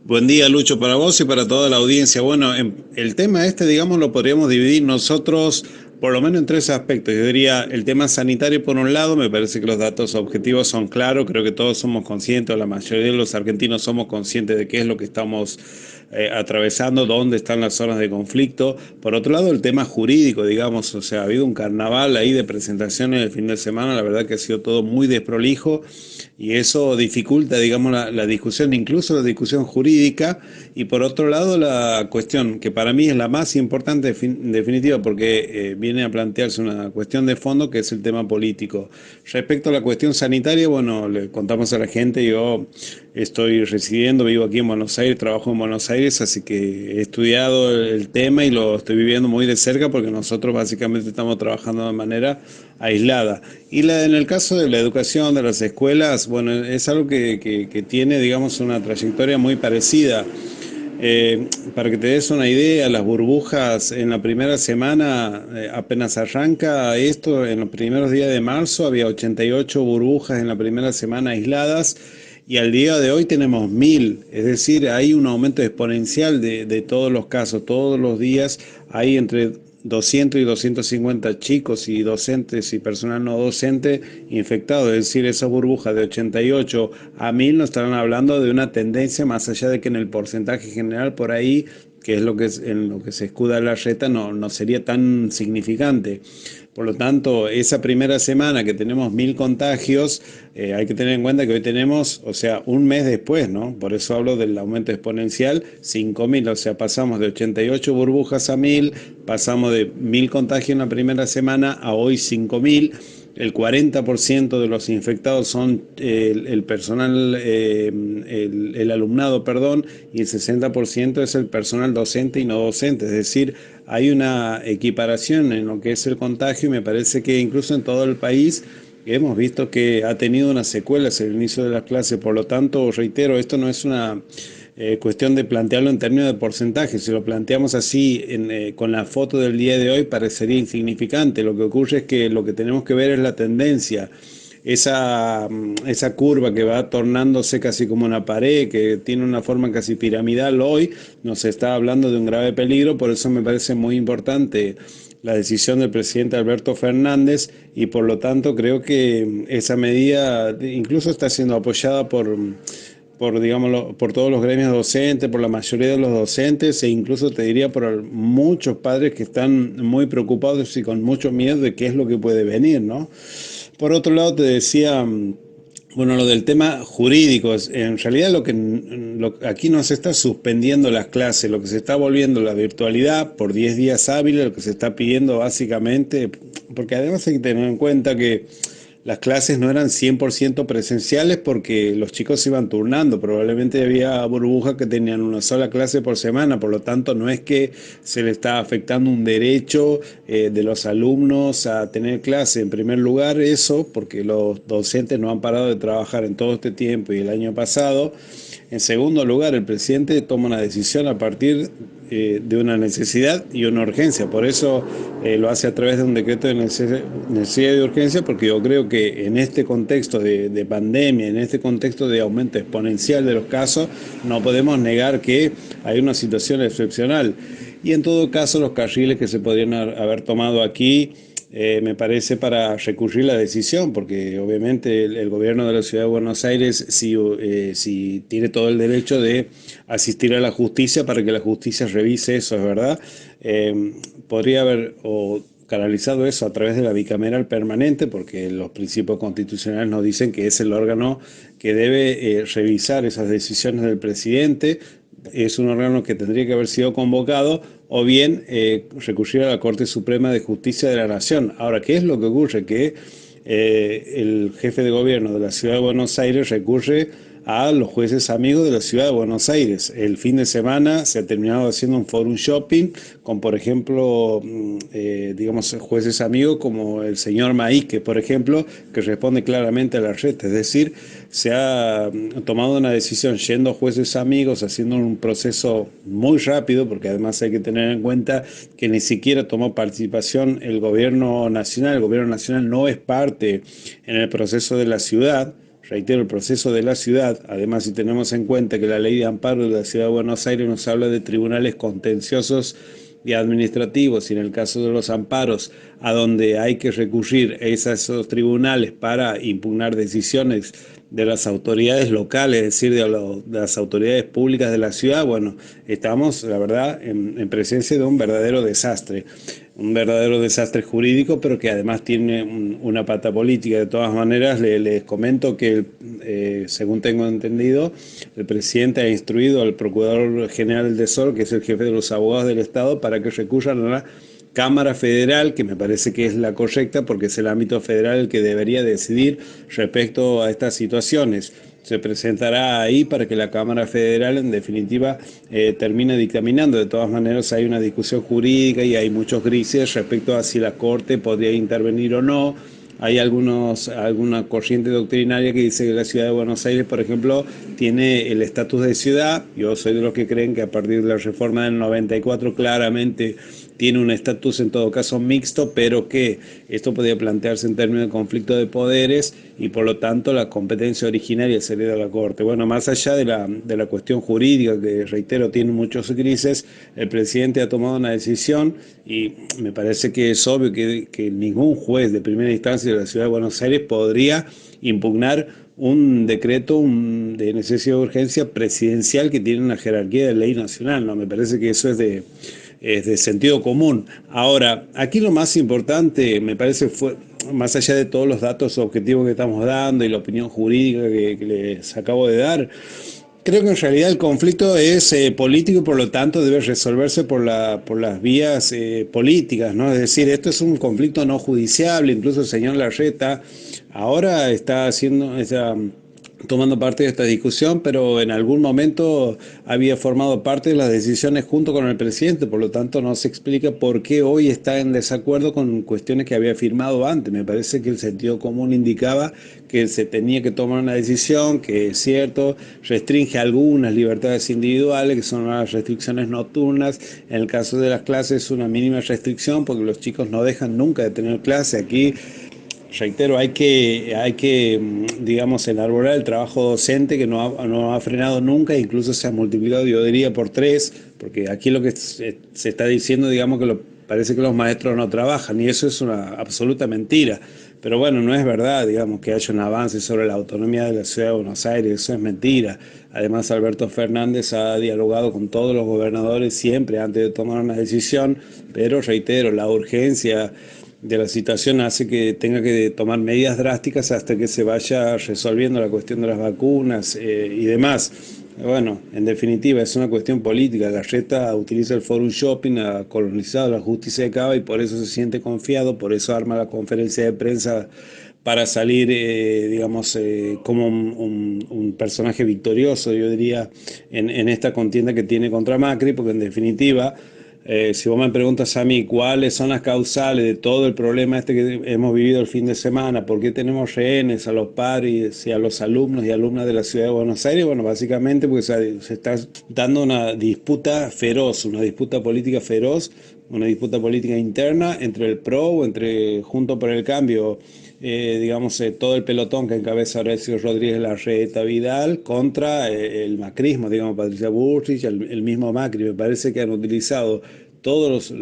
Buen día, Lucho, para vos y para toda la audiencia. Bueno, el tema este, digamos, lo podríamos dividir nosotros por lo menos en tres aspectos. Yo diría el tema sanitario por un lado, me parece que los datos objetivos son claros, creo que todos somos conscientes, o la mayoría de los argentinos somos conscientes de qué es lo que estamos atravesando, dónde están las zonas de conflicto. Por otro lado, el tema jurídico, digamos, o sea, ha habido un carnaval ahí de presentaciones el fin de semana, la verdad que ha sido todo muy desprolijo y eso dificulta, digamos, la discusión, incluso la discusión jurídica, y por otro lado la cuestión que para mí es la más importante en definitiva, porque viene a plantearse una cuestión de fondo que es el tema político. Respecto a la cuestión sanitaria, bueno, le contamos a la gente, yo estoy residiendo, vivo aquí en Buenos Aires, trabajo en Buenos Aires, así que he estudiado el tema y lo estoy viviendo muy de cerca porque nosotros básicamente estamos trabajando de manera aislada. Y en el caso de la educación, de las escuelas, bueno, es algo que tiene, digamos, una trayectoria muy parecida. Para que te des una idea, las burbujas en la primera semana, apenas arranca esto, en los primeros días de marzo había 88 burbujas en la primera semana aisladas y al día de hoy tenemos 1000, es decir, hay un aumento exponencial de todos los casos, todos los días hay entre 200 y 250 chicos y docentes y personal no docente infectados, es decir, esa burbuja de 88 a 1000 nos estarán hablando de una tendencia más allá de que en el porcentaje general por ahí, que es lo que es, en lo que se escuda la reta, no sería tan significante. Por lo tanto, esa primera semana que tenemos 1000 contagios, hay que tener en cuenta que hoy tenemos, o sea, un mes después, ¿no? Por eso hablo del aumento exponencial, 5000, o sea, pasamos de 88 burbujas a 1000, pasamos de 1000 contagios en la primera semana a hoy 5000. El 40% de los infectados son el personal, el alumnado, perdón, y el 60% es el personal docente y no docente. Es decir, hay una equiparación en lo que es el contagio y me parece que incluso en todo el país hemos visto que ha tenido unas secuelas el inicio de las clases. Por lo tanto, reitero, esto no es una cuestión de plantearlo en términos de porcentaje. Si lo planteamos así con la foto del día de hoy parecería insignificante. Lo que ocurre es que lo que tenemos que ver es la tendencia. Esa curva que va tornándose casi como una pared, que tiene una forma casi piramidal hoy, nos está hablando de un grave peligro, por eso me parece muy importante la decisión del presidente Alberto Fernández y por lo tanto creo que esa medida incluso está siendo apoyada por, digámoslo, por todos los gremios docentes, por la mayoría de los docentes e incluso te diría por muchos padres que están muy preocupados y con mucho miedo de qué es lo que puede venir, ¿no? Por otro lado, te decía, bueno, lo del tema jurídico, en realidad aquí no se está suspendiendo las clases, lo que se está volviendo la virtualidad por 10 días hábiles, lo que se está pidiendo básicamente, porque además hay que tener en cuenta que las clases no eran 100% presenciales porque los chicos se iban turnando, probablemente había burbujas que tenían una sola clase por semana, por lo tanto no es que se le está afectando un derecho de los alumnos a tener clase. En primer lugar eso, porque los docentes no han parado de trabajar en todo este tiempo y el año pasado. En segundo lugar, el presidente toma una decisión a partir de una necesidad y una urgencia. Por eso lo hace a través de un decreto de necesidad y urgencia, porque yo creo que en este contexto de pandemia, en este contexto de aumento exponencial de los casos, no podemos negar que hay una situación excepcional. Y en todo caso, los carriles que se podrían haber tomado aquí me parece para recurrir la decisión, porque obviamente el gobierno de la ciudad de Buenos Aires si tiene todo el derecho de asistir a la justicia para que la justicia revise eso, es verdad. Podría haber canalizado eso a través de la bicameral permanente, porque los principios constitucionales nos dicen que es el órgano que debe revisar esas decisiones del presidente, es un órgano que tendría que haber sido convocado, o bien recurrir a la Corte Suprema de Justicia de la Nación. Ahora, ¿qué es lo que ocurre? Que el jefe de gobierno de la Ciudad de Buenos Aires recurre a los jueces amigos de la Ciudad de Buenos Aires. El fin de semana se ha terminado haciendo un forum shopping con, por ejemplo, digamos, jueces amigos como el señor Maíque, por ejemplo, que responde claramente a la red. Es decir, se ha tomado una decisión yendo a jueces amigos, haciendo un proceso muy rápido, porque además hay que tener en cuenta que ni siquiera tomó participación el gobierno nacional no es parte en el proceso de la ciudad, reitero, el proceso de la ciudad. Además, si tenemos en cuenta que la ley de amparo de la Ciudad de Buenos Aires nos habla de tribunales contenciosos y administrativos, y en el caso de los amparos, a donde hay que recurrir a esos tribunales para impugnar decisiones de las autoridades locales, es decir, de las autoridades públicas de la ciudad, bueno, estamos, la verdad, en presencia de un verdadero desastre jurídico, pero que además tiene una pata política. De todas maneras, les comento que, según tengo entendido, el presidente ha instruido al Procurador General del Tesoro, que es el jefe de los abogados del Estado, para que recurran a la Cámara Federal, que me parece que es la correcta porque es el ámbito federal el que debería decidir respecto a estas situaciones. Se presentará ahí para que la Cámara Federal, en definitiva, termine dictaminando. De todas maneras, hay una discusión jurídica y hay muchos grises respecto a si la Corte podría intervenir o no. Hay alguna corriente doctrinaria que dice que la ciudad de Buenos Aires, por ejemplo, tiene el estatus de ciudad. Yo soy de los que creen que a partir de la reforma del 94 claramente tiene un estatus en todo caso mixto, pero que esto podría plantearse en términos de conflicto de poderes y por lo tanto la competencia originaria sería de la Corte. Bueno, más allá de la cuestión jurídica, que reitero tiene muchos grises, el presidente ha tomado una decisión y me parece que es obvio que ningún juez de primera instancia de la Ciudad de Buenos Aires podría impugnar un decreto de necesidad de urgencia presidencial que tiene una jerarquía de ley nacional, ¿no? Me parece que eso es de sentido común. Ahora, aquí lo más importante, me parece, fue, más allá de todos los datos objetivos que estamos dando y la opinión jurídica que les acabo de dar, creo que en realidad el conflicto es político y por lo tanto debe resolverse por las vías políticas, ¿no? Es decir, esto es un conflicto no judiciable, incluso el señor Larreta ahora está tomando parte de esta discusión, pero en algún momento había formado parte de las decisiones junto con el presidente, por lo tanto no se explica por qué hoy está en desacuerdo con cuestiones que había firmado antes. Me parece que el sentido común indicaba que se tenía que tomar una decisión que, es cierto, restringe algunas libertades individuales, que son las restricciones nocturnas. En el caso de las clases, una mínima restricción, porque los chicos no dejan nunca de tener clase. Aquí reitero, digamos, enarbolar el trabajo docente que no ha frenado nunca, incluso se ha multiplicado, yo diría, por 3, porque aquí lo que se está diciendo, digamos, parece que los maestros no trabajan, y eso es una absoluta mentira. Pero bueno, no es verdad, digamos, que haya un avance sobre la autonomía de la Ciudad de Buenos Aires, eso es mentira. Además, Alberto Fernández ha dialogado con todos los gobernadores siempre antes de tomar una decisión, pero reitero, la urgencia de la situación hace que tenga que tomar medidas drásticas hasta que se vaya resolviendo la cuestión de las vacunas y demás. Bueno, en definitiva es una cuestión política. Larreta utiliza el Forum Shopping, ha colonizado la justicia de Cava y por eso se siente confiado, por eso arma la conferencia de prensa para salir, digamos, como un personaje victorioso, yo diría, en esta contienda que tiene contra Macri, porque en definitiva si vos me preguntas a mí cuáles son las causales de todo el problema este que hemos vivido el fin de semana, por qué tenemos rehenes a los padres y a los alumnos y alumnas de la Ciudad de Buenos Aires, bueno, básicamente porque se está dando una disputa feroz, una disputa política feroz, una disputa política interna entre el PRO o entre Juntos por el Cambio, digamos, todo el pelotón que encabeza Horacio Rodríguez Larreta Vidal contra el macrismo, digamos, Patricia Bullrich, el mismo Macri. Me parece que han utilizado todos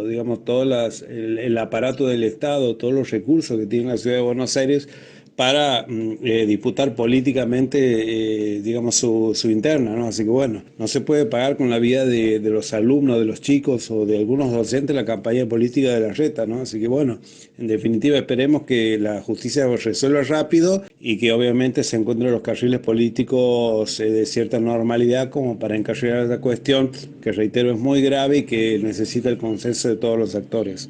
digamos, el aparato del Estado, todos los recursos que tiene la Ciudad de Buenos Aires para disputar políticamente, digamos, su interna, ¿no? Así que bueno, no se puede pagar con la vida de los alumnos, de los chicos o de algunos docentes la campaña política de Larreta, ¿no? Así que bueno, en definitiva esperemos que la justicia resuelva rápido y que obviamente se encuentren los carriles políticos de cierta normalidad como para encarrilar esta cuestión que reitero es muy grave y que necesita el consenso de todos los actores.